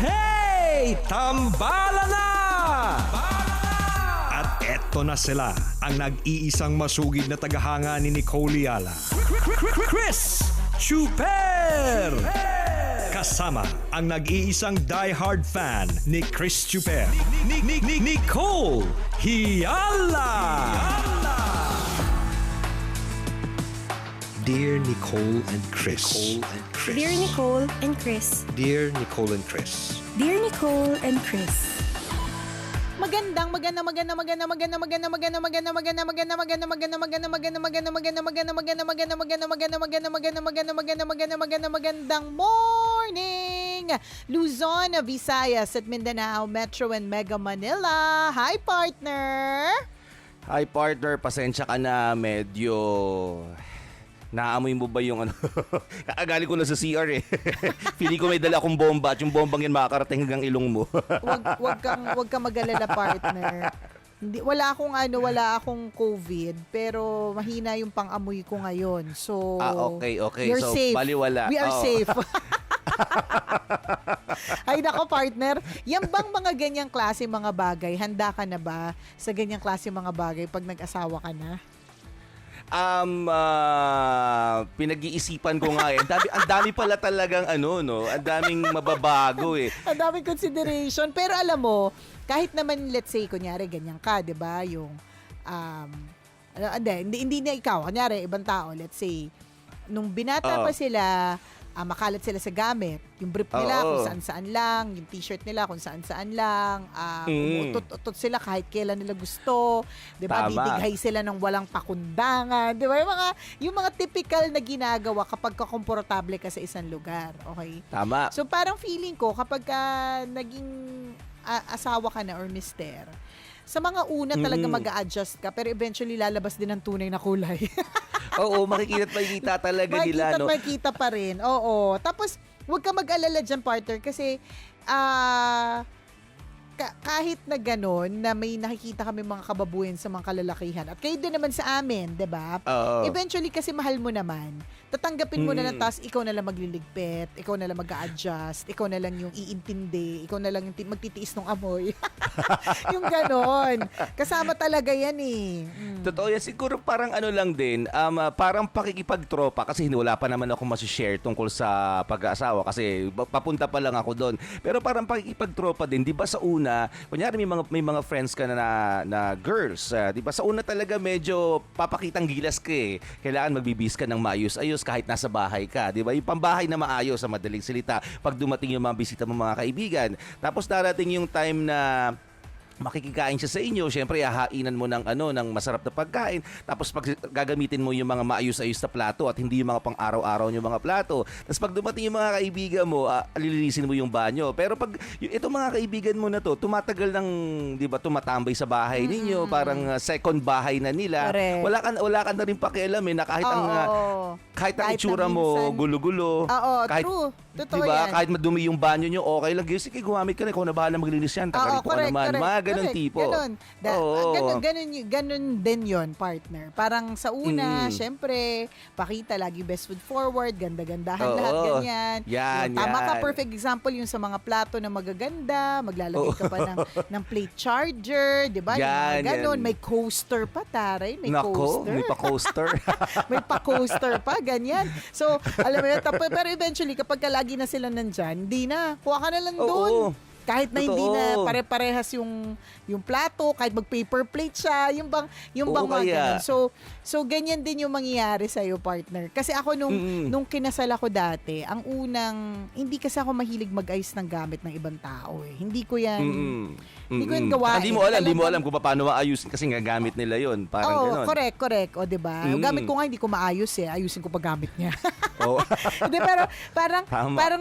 Hey! Tambalan na! At eto na sila, ang nag-iisang masugid na tagahanga ni Nicole Yala. Chris Chuper! Kasama ang nag-iisang die-hard fan ni Chris Chuper. Nicole Yala! Dear Nicole and Chris. Dear Nicole and Chris. Dear Nicole and Chris. Dear Nicole and Chris. Magandang morning, Luzon, Visayas at Mindanao, Metro and Mega Manila. Hi, partner. Hi partner, pasensya ka na, medyo naamoy mo ba yung ano? Kakagali ko na sa CR eh. Feeling ko may dala akong bomba at yung bombang yan makakarating hanggang ilong mo. Wag kang mag-alala, partner. Wala akong COVID, pero mahina yung pang-amoy ko ngayon. So, okay. You're So, safe. baliwala. We are safe. Ay nako, partner, yan bang mga ganyang klase mga bagay? Handa ka na ba sa ganyang klase mga bagay pag nag-asawa ka na? Pinag-iisipan ko nga eh. Ang dami pala talagang ang daming mababago eh. Ang daming consideration. Pero alam mo, kahit naman let's say, kunyari, ganyan ka, di ba? Yung, hindi na ikaw. Kunyari, ibang tao, let's say, nung binata pa sila, makalat sila sa gamit. Yung brief nila kung saan-saan lang, yung t-shirt nila kung saan-saan lang, umutot-utot sila kahit kailan nila gusto, 'di ba? Didighay sila ng walang pakundangan, 'di ba? Yung mga typical na ginagawa kapag komportable ka sa isang lugar, okay? Tama. So parang feeling ko kapag naging asawa ka na or mister, sa mga una talaga mag-a-adjust ka, pero eventually lalabas din ang tunay na kulay. Oo, makikita talaga nila, no? Makikita pa rin, oo. Tapos, huwag ka mag-alala dyan, partner, kasi kahit na gano'n, na may nakikita kami mga kababuyan sa mga kalalakihan, at kayo din naman sa amin, diba? Eventually, kasi mahal mo naman, tatanggapin mo na lang, tapos ikaw na lang magliligpit, ikaw na lang mag-a-adjust, ikaw na lang yung iintindi, ikaw na lang yung magtitiis ng amoy. Yung gano'n. Kasama talaga yan eh. Totoo yan. Siguro parang lang din, parang pakikipagtropa kasi wala pa naman ako masishare tungkol sa pag-aasawa kasi papunta pa lang ako doon. Pero parang pakikipagtropa din, di ba sa una, kunyari may mga friends ka na girls, di ba sa una talaga medyo papakitang gilas ka eh. Kailangan magbibis ka ng maayos-ayos kahit nasa bahay ka, di ba? Yung pambahay na maayos sa madaling salita pag dumating yung mga bisita mo mga kaibigan. Tapos darating yung time na makikikain siya sa inyo, syempre hahainan mo ng ng masarap na pagkain, tapos pag gagamitin mo yung mga maayos-ayos na plato at hindi yung mga pang araw-araw yung mga plato. Tapos pag dumating yung mga kaibigan mo, lilinisin mo yung banyo. Pero pag itong mga kaibigan mo na to, tumatagal ng, 'di ba, tumatambay sa bahay ninyo, parang second bahay na nila. Correct. Wala ka na rin pakialam eh na kahit ang itsura mo gulo-gulo. Kahit, true. Totoo diba, yan. kahit madumi yung banyo nyo, okay lang. Sige, gumamit ka na. Ikaw na bahala maglinis yan. Tagalin ko naman. Mga ganun tipo. Ganun din yon, partner. Parang sa una, syempre, pakita lagi best foot forward, ganda-gandahan lahat, ganyan. Tama ka, perfect example yung sa mga plato na magaganda, maglalagay ka pa ng plate charger, di ba? Ganun, may coaster pa, taray. May coaster. May pa-coaster. May pa-coaster pa, ganyan. So, alam mo yun, pero eventually, kapag lagi na sila nandyan, hindi na. Kuha ka na lang doon. Kahit na hindi na pare-parehas yung plato, kahit mag-paper plate siya, yung bang mga ganun. So, ganyan din yung mangyayari sa'yo, partner. Kasi ako nung kinasal ako dati, ang unang, hindi kasi ako mahilig mag-ayos ng gamit ng ibang tao eh. Hindi ko yan gawain. Hindi mo alam kung paano maayusin kasi nga gamit nila yun. Parang ganun. Correct. O, diba? Yung gamit ko nga, hindi ko maayos eh. Ayusin ko pa gamit niya. Hindi, pero parang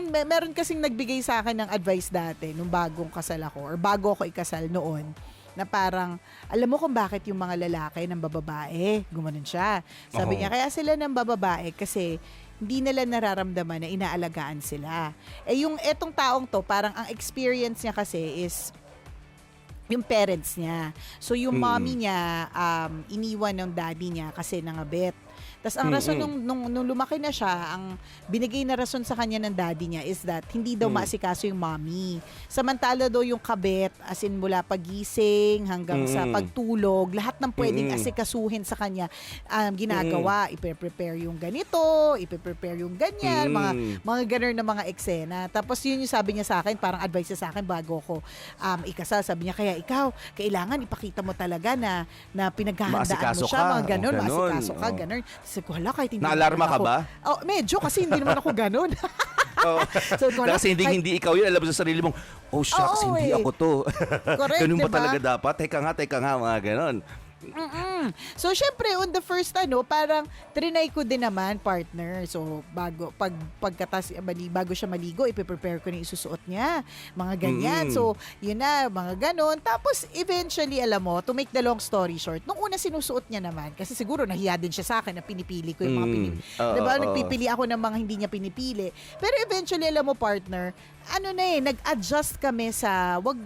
meron kasing nagbigay sa akin ng advice dati nung bagong kasal ako or bago ako ikasal noon, na parang, alam mo kung bakit yung mga lalaki ng bababae, gumanon siya. Sabi niya, kaya sila ng bababae kasi hindi nila nararamdaman na inaalagaan sila. Yung etong taong to, parang ang experience niya kasi is yung parents niya. So yung mommy niya, iniwan ng daddy niya kasi nangabet. Tas ang rason nung lumaki na siya, ang binigay na rason sa kanya ng daddy niya is that hindi daw maasikaso yung mommy. Samantala daw yung kabit, as in mula pagising hanggang sa pagtulog, lahat ng pwedeng asikasuhin sa kanya ginagawa. Ipe-prepare yung ganito, ipe-prepare yung ganyan, mga ganun na mga eksena. Tapos yun yung sabi niya sa akin, parang advice niya sa akin bago ko ikasal. Sabi niya, kaya ikaw, kailangan ipakita mo talaga na pinaghahandaan mo siya, mga ganun, maasikaso ka, ganun. Sabi ko, hala, kahit hindi naalarma ka ba? Oh, medyo, kasi hindi naman ako ganun. So, kasi hindi ikaw yun, alam mo sa sarili mong, oh shucks, hindi ako to. Correct, ganun ba diba? talaga dapat? Teka nga, mga ganun. So, syempre, on the first, parang trinay ko din naman, partner. So, bago siya maligo, ipe-prepare ko na isusuot niya. Mga ganyan. So, yun na, mga ganon. Tapos, eventually, alam mo, to make the long story short, nung una sinusuot niya naman, kasi siguro nahiya din siya sa akin na pinipili ko yung mga pinipili. Diba? Nagpipili ako ng mga hindi niya pinipili. Pero eventually, alam mo, partner, nag-adjust kami sa wag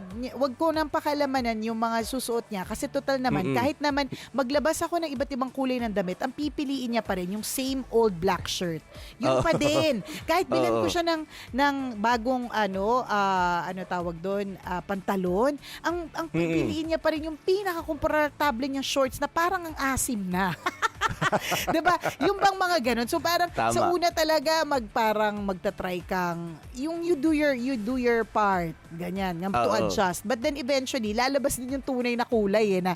ko nang pakalamanan yung mga susuot niya kasi total naman kahit naman maglabas ako ng iba't ibang kulay ng damit, ang pipiliin niya pa rin yung same old black shirt. Yun pa din. Kahit bilan ko siya ng bagong tawag doon, pantalon, ang pipiliin niya pa rin yung pinaka-komportable niyang shorts na parang ang asim na. 'Di ba? Yung bang mga ganun. So parang sa una talaga magta-try kang yung you do your part, ganyan, to adjust. But then eventually lalabas din yung tunay na kulay na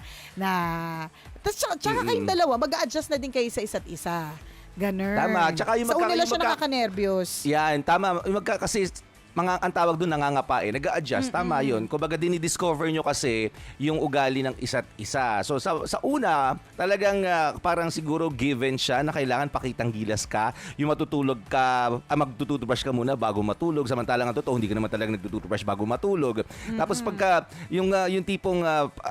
tsaka kayong dalawa mag-a-adjust na din kayo sa isa't isa. Ganun. Tama. Tsaka yung sa una lang siya nakaka-nervyos. Yan, tama. Kasi ang tawag doon nangangapain, nag-a-adjust, tama yun. Kumbaga dinidiscover nyo kasi yung ugali ng isa't isa. So sa una, talagang parang siguro given siya na kailangan pakitang gilas ka, yung matutulog ka, magtututubrush ka muna bago matulog, samantalang ang totoo, hindi ka naman talaga nagtututubrush bago matulog. Tapos pagka yung tipong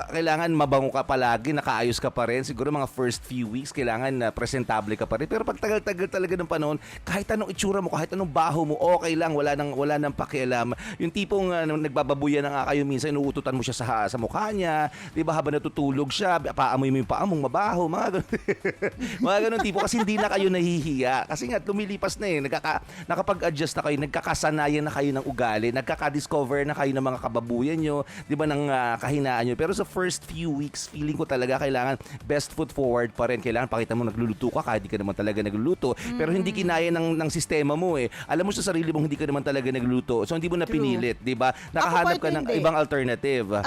kailangan mabango ka palagi, nakaayos ka pa rin, siguro mga first few weeks, kailangan presentable ka pa rin. Pero pag tagal-tagal talaga ng panahon, kahit anong itsura mo, kahit anong baho mo, okay lang, wala nang pakialam. Yung tipong nagbababuyan na nga kayo minsan, inuututan mo siya sa mukha niya, di ba, habang natutulog siya, paamoy mo yung paa mong mabaho, mga ganun. Mga ganun tipo, kasi hindi na kayo nahihiya. Kasi nga, lumilipas na nakapag-adjust na kayo, nagkakasanayan na kayo ng ugali, nagkaka-discover na kayo ng mga kababuyan nyo, di ba, ng kahinaan nyo. Pero sa first few weeks, feeling ko talaga kailangan best foot forward pa rin. Kailangan pakita mo nagluluto ka kahit di ka naman talaga nagluluto. Pero hindi kinaya ng sistema mo eh. Alam mo sa sarili mong hindi ka naman talaga nagluluto. So hindi mo na pinilit, 'di ba? Nakahanap ka ng ibang alternative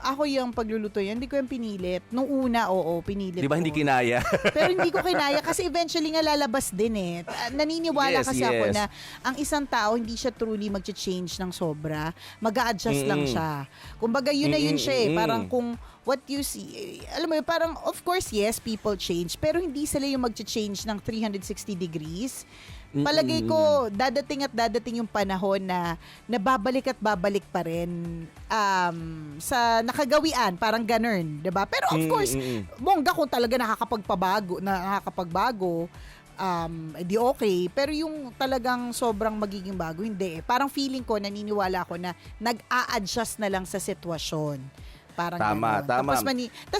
Ako yung pagluluto yan, hindi ko yung pinilit. Nung una, pinilit. 'Di ba hindi kinaya? Pero hindi ko kinaya kasi eventually nga lalabas din eh. Naniniwala kasi ako na ang isang tao hindi siya truly mag-change ng sobra. Mag-a-adjust lang siya. Kumbaga yun na yun siya eh. Parang kung what you see, alam mo yun, parang of course yes, people change, pero hindi sila yung mag-change ng 360 degrees. Palagay ko, dadating yung panahon na babalik at babalik pa rin sa nakagawian, parang ganun, 'di ba? Pero of course, bongga kung talaga nakakapagbago, di okay. Pero yung talagang sobrang magiging bago, hindi eh. Parang feeling ko, naniniwala ako na nag-a-adjust na lang sa sitwasyon. Parang tama. Tapos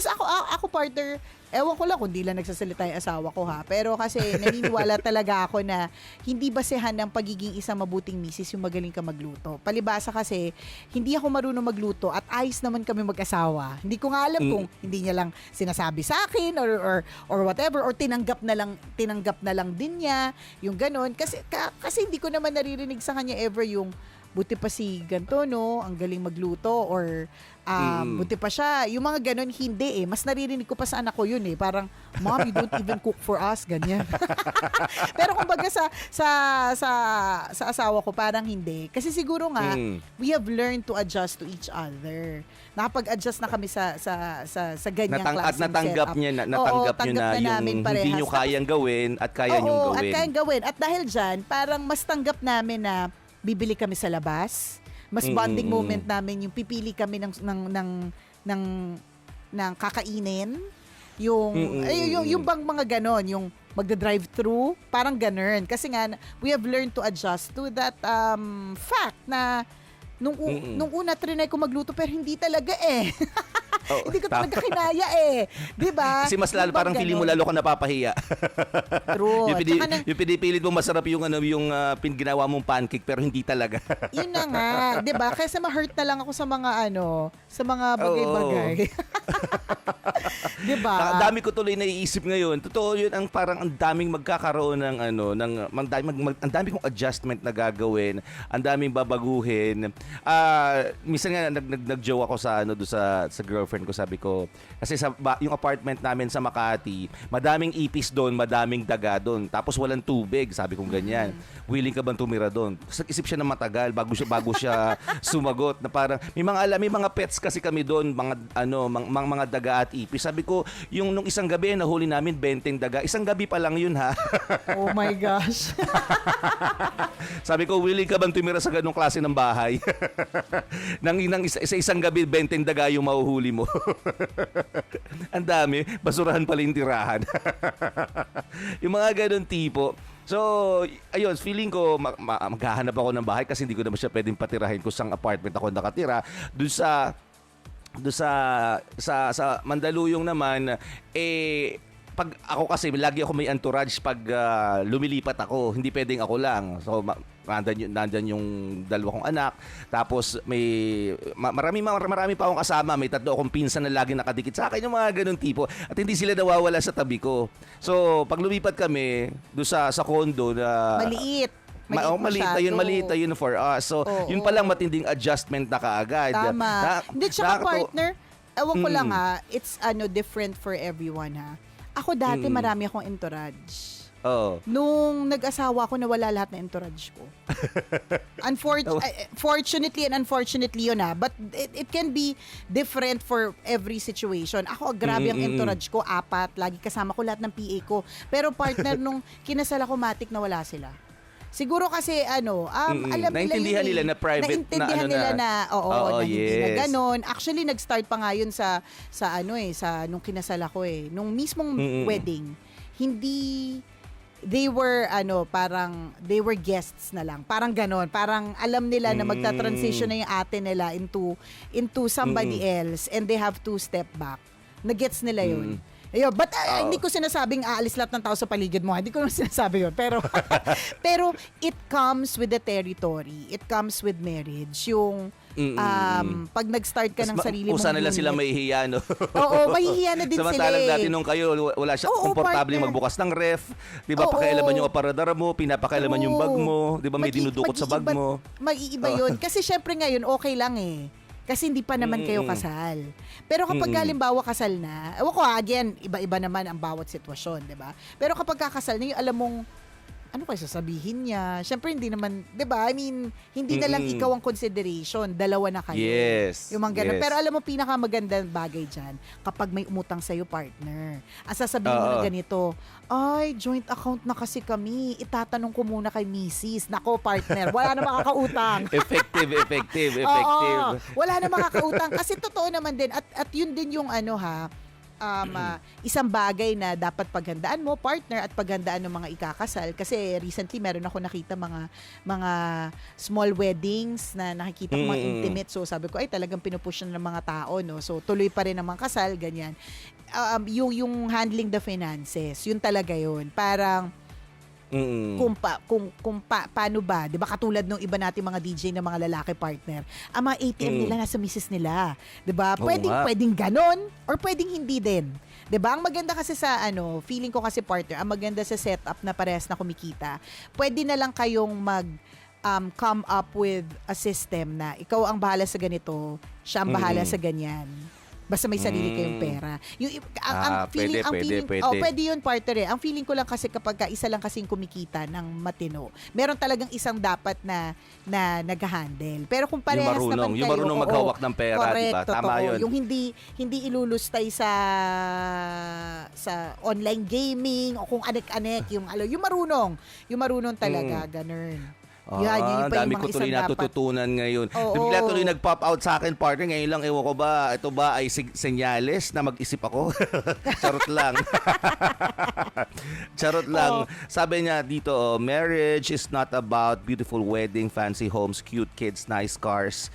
ako partner, ewan ko lang kung di lang nagsasalita yung asawa ko ha. Pero kasi naniniwala talaga ako na hindi basehan ng pagiging isang mabuting misis yung magaling ka magluto. Palibasa kasi, hindi ako marunong magluto at ayos naman kami mag-asawa. Hindi ko nga alam kung hindi niya lang sinasabi sa akin or whatever, or tinanggap na lang din niya yung ganun. Kasi hindi ko naman naririnig sa kanya ever yung buti pa si ganto, no? Ang galing magluto, or buti pa siya. Yung mga ganun, hindi eh. Mas naririnig ko pa sa anak ko yun eh. Parang, Mom, you don't even cook for us. Ganyan. Pero kumbaga sa asawa ko, parang hindi. Kasi siguro nga, we have learned to adjust to each other. Nakapag-adjust na kami sa ganyang klaseng setup. Natanggap niyo na yung hindi nyo kayang gawin at kaya nyong gawin. At kayang gawin. At dahil dyan, parang mas tanggap namin na bibili kami sa labas. Mas bonding moment namin yung pipili kami ng kakainin. Yung bang mga ganon, yung magda-drive-thru, parang ganon. Kasi nga, we have learned to adjust to that fact na nung una trinay ko magluto pero hindi talaga eh. Hindi ko talaga kinaya eh. 'Di ba? Kasi mas lalo, parang feeling mo lalo ka napapahiya. True. Yung pinipilit mo masarap yung ginawa mong pancake pero hindi talaga. Yun na nga, 'di ba? Kaysa ma-hurt na lang ako sa mga sa mga bagay-bagay. 'Di ba? Dami ko tuloy naiisip ngayon. Totoo 'yun, ang parang ang daming magkakaroon ng ang dami kong adjustment na gagawin, ang daming babaguhin. Minsan nga nag-joke ako sa sa girlfriend ko, sabi ko kasi yung apartment namin sa Makati, madaming ipis doon, madaming daga doon, tapos walang tubig, sabi kong ganyan. Willing ka bang tumira doon? Isip siya na matagal bago siya sumagot na parang may mga pets kasi kami doon, mga daga at ipis. Sabi ko, yung nung isang gabi nahuli namin 20 daga. Isang gabi pa lang yun, ha. Oh my gosh. Sabi ko, willing ka bang tumira sa ganung klase ng bahay? nang isang gabi 20 daga yung mahuhuli mo. Ang dami, basurahan pala yung tirahan. Yung mga ganun tipo. So, ayun, feeling ko maghahanap ako ng bahay kasi hindi ko naman siya pwedeng patirahin kung saan apartment ako nakatira. Doon sa Mandaluyong naman, pag ako kasi lagi ako may entourage pag lumilipat ako, hindi pwedeng ako lang. So nandyan yung dalawa kong anak, tapos marami pa akong kasama, may 3 akong pinsan na lagi nakadikit sa akin, yung mga ganun tipo, at hindi sila nawawala sa tabi ko. So pag lumipat kami doon sa condo na Maliit. Maliit na yun for us. So yun palang matinding adjustment na kaagad. Tama. Hindi, tsaka partner, ewan ko lang ha, it's different for everyone ha. Ako dati marami akong entourage. Oh. Nung nag-asawa ko, nawala lahat na entourage ko. Fortunately and unfortunately yun ha. But it can be different for every situation. Ako, grabe ang entourage ko, 4. Lagi kasama ko lahat ng PA ko. Pero partner, nung kinasal ako, matik na wala sila. Siguro kasi alam nila naintindihan nila na private naintindihan nila na hindi na ganon. Actually nag-start pa nga yun sa nung kinasal ako nung mismong wedding. Hindi they were they were guests na lang. Parang ganon. Parang alam nila na magta-transition na yung ate nila into somebody else and they have to step back. Nagets nila yun. Ayun, but hindi ko sinasabing aalis lahat ng tao sa paligid mo. Hindi ko naman sinasabi yun. Pero it comes with the territory. It comes with marriage. Yung pag nag-start ka ng sarili mong unit. Nila sila mahihiya, no? Oo, mahihiya na din sila. Samantalang dati nung kayo, wala siya komportable magbukas ng ref. Di ba, pakialaman yung aparadara mo, pinapakailaman yung bag mo. Di ba, may dinudukot sa bag mo. Mag-iiba yun. Kasi syempre ngayon, okay lang kasi hindi pa naman kayo kasal. Pero kapag halimbawa kasal na, ewan ko again, iba-iba naman ang bawat sitwasyon, di ba? Pero kapag kakasal na, yung alam mong, ano kayo sasabihin niya? Siyempre hindi naman, di ba? I mean, hindi na lang ikaw ang consideration. Dalawa na kayo. Yes. Yung mga ganun. Yes. Pero alam mo, pinakamagandang bagay dyan, kapag may umutang sa'yo partner, sasabihin mo na ganito, ay, joint account na kasi kami. Itatanong ko muna kay Mrs. Nako, partner, wala na makakautang. effective. Oo, wala na makakautang. Kasi totoo naman din. At yun din yung isang bagay na dapat paghandaan mo, partner, at paghandaan ng mga ikakasal. Kasi recently, meron ako nakita mga small weddings na nakikita ko mga intimate. So sabi ko, ay talagang pinupush na ng mga tao, no? So tuloy pa rin ang mga kasal, ganyan. Yung handling the finances, yun talaga yun. Parang paano ba, 'di ba, katulad nung iba nating mga DJ na mga lalaki partner, ang mga ATM nila nasa misis nila, 'di ba? Pwedeng ganon or pwedeng hindi din. 'Di ba? Ang maganda kasi sa feeling ko kasi partner, ang maganda sa setup na parehas na kumikita, pwede na lang kayong come up with a system na ikaw ang bahala sa ganito, siya ang bahala sa ganyan. Basta may sarili kayong pera. Pwede yun, partner. Ang feeling ko lang kasi kapag isa lang kasing kumikita ng matino, meron talagang isang dapat na nag-handle. Pero kung parehas naman kayo, yung marunong maghawak ng pera, correct, diba? Tama yun. Yung hindi ilulustay sa online gaming o kung anek-anek, yung marunong talaga, ganun. Yan, dami ko tuloy natututunan ngayon. Bigla tuloy nag-pop out sa akin, partner. Ngayon lang, ewan ko ba, ito ba ay senyales na mag-isip ako? Charot lang. Charot lang. Sabi niya dito, marriage is not about beautiful wedding, fancy homes, cute kids, nice cars.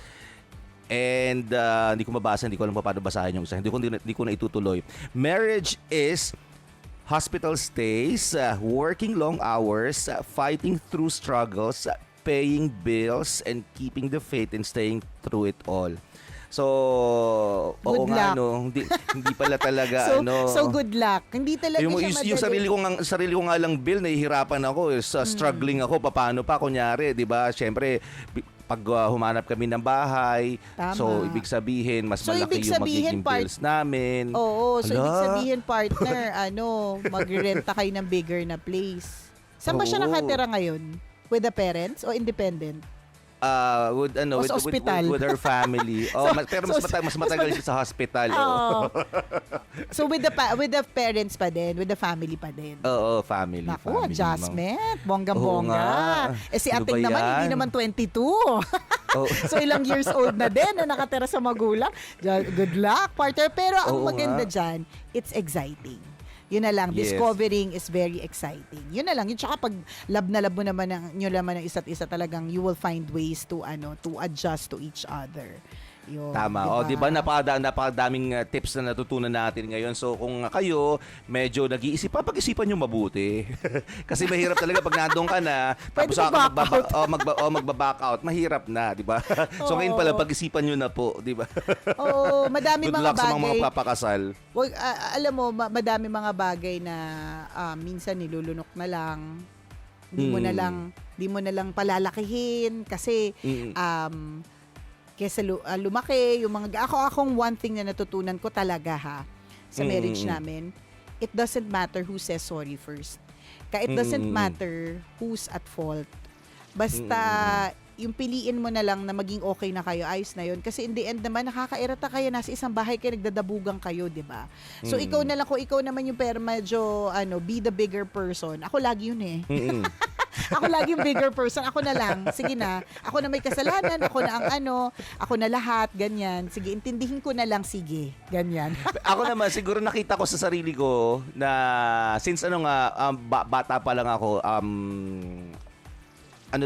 And hindi ko mabasa, hindi ko alam paano basahin yung isa. Hindi ko na itutuloy. Marriage is hospital stays, working long hours, fighting through struggles, paying bills, and keeping the faith and staying through it all. So, oo Good nga, luck. hindi pala talaga, So good luck. Hindi talaga yung, siya madali. yung sarili ko nga lang bill, nahihirapan ako, struggling ako, paano pa, kunyari, di ba? Siyempre, pag humanap kami ng bahay, Tama. so ibig sabihin, mas So, malaki ibig yung sabihin, magiging bills namin. Oo, so Hala. ibig sabihin, partner, magrenta kayo ng bigger na place. Saan ba siya Oo. nakatira ngayon? With the parents o independent? With ospital. with her family. Pero mas matagal siya sa hospital. Oo. So with the parents pa din, with the family pa din. Oo, family. Naku, family, adjustment. Oo Bonggang-bongga. nga. Si Ano ating ba naman, yan? hindi naman 22. Oh. So ilang years old na din na nakatira sa magulang. Good luck, partner. Pero ang Oo maganda nga. dyan, it's exciting. Yun na lang, Yes. discovering is very exciting. Yun na lang. Yun tsaka pag love na love mo naman nyo naman ng isa't isa, talagang you will find ways to adjust to each other. Yun, Tama. diba? Napakadaming tips na natutunan natin ngayon. So kung kayo medyo nag-iisip, pag-isipan nyo mabuti. Kasi mahirap talaga pag nandun ka na, Pwede tapos mag-back magba-back out, mahirap na, di ba? So ngayon pala, pag-isipan nyo na po, di ba? Oo, madami Good mga luck sa mga bagay. magpapakasal. Alam mo, madami mga bagay na minsan nilulunok na lang. Hindi mo na lang palalakihin kasi kesa lumaki, yung mga akong one thing na natutunan ko talaga sa marriage namin, it doesn't matter who says sorry first. It doesn't matter who's at fault. Basta yung piliin mo na lang na maging okay na kayo, ayos na yun. Kasi in the end naman, nakakairata kayo, nasa isang bahay kayo, nagdadabugan kayo, di ba? So ikaw na lang, kung ikaw naman yung medyo, be the bigger person. Ako lagi yun eh. Ako lagi yung bigger person. Ako na lang. Sige na. Ako na may kasalanan. Ako na ako na lahat. Ganyan. Sige, intindihin ko na lang. Sige. Ganyan. Ako naman, siguro nakita ko sa sarili ko na since bata pa lang ako,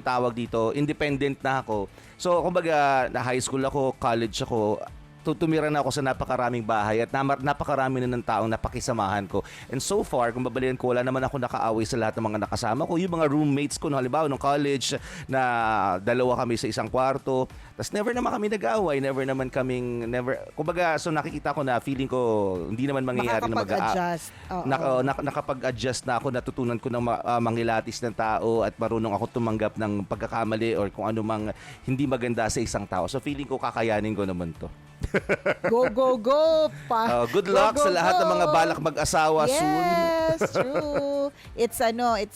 tawag dito, independent na ako. So, kumbaga, na high school ako, college ako, tumira na ako sa napakaraming bahay at napakarami na ng taong napakisamahan ko. And so far, kung babalikan ko, wala naman ako nakaaway sa lahat ng mga nakasama ko. Yung mga roommates ko, halimbawa, nung college, na dalawa kami sa isang kwarto. Tapos never naman kami nag-away. Kumbaga, so nakikita ko na, feeling ko, hindi naman mangyayari na Makakapag-adjust. nakapag-adjust na ako, natutunan ko ng manghilatis ng tao at marunong ako tumanggap ng pagkakamali or kung ano mang hindi maganda sa isang tao. So feeling ko kakayanin ko naman to. Go, go, go! Good luck Go, go, sa lahat go! ng mga balak mag-asawa soon. Yes, true. It's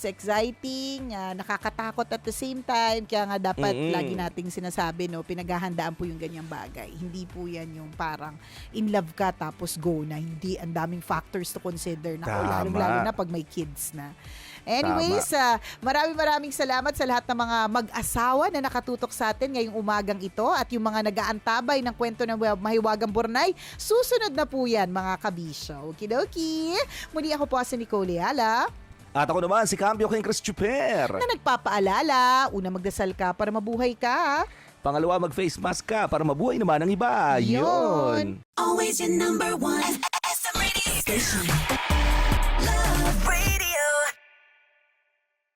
exciting, nakakatakot at the same time. Kaya nga dapat lagi nating sinasabi, pinaghahandaan po yung ganyang bagay. Hindi po yan yung parang in love ka tapos go na. Hindi, ang daming factors to consider na lalo na pag may kids na. Anyways, maraming salamat sa lahat ng mga mag-asawa na nakatutok sa atin ngayong umagang ito at yung mga nag-aantabay ng kwento ng Mahiwagang Burnay. Susunod na po yan, mga kabisyo. Okidoki. Muli ako po si Nicole Leala. At ako naman, si Cambio King Chris Chuper. Na nagpapaalala, una magdasal ka para mabuhay ka. Pangalawa, mag-face mask ka para mabuhay naman ang iba. Yun. Always your number one. SM Radio Station.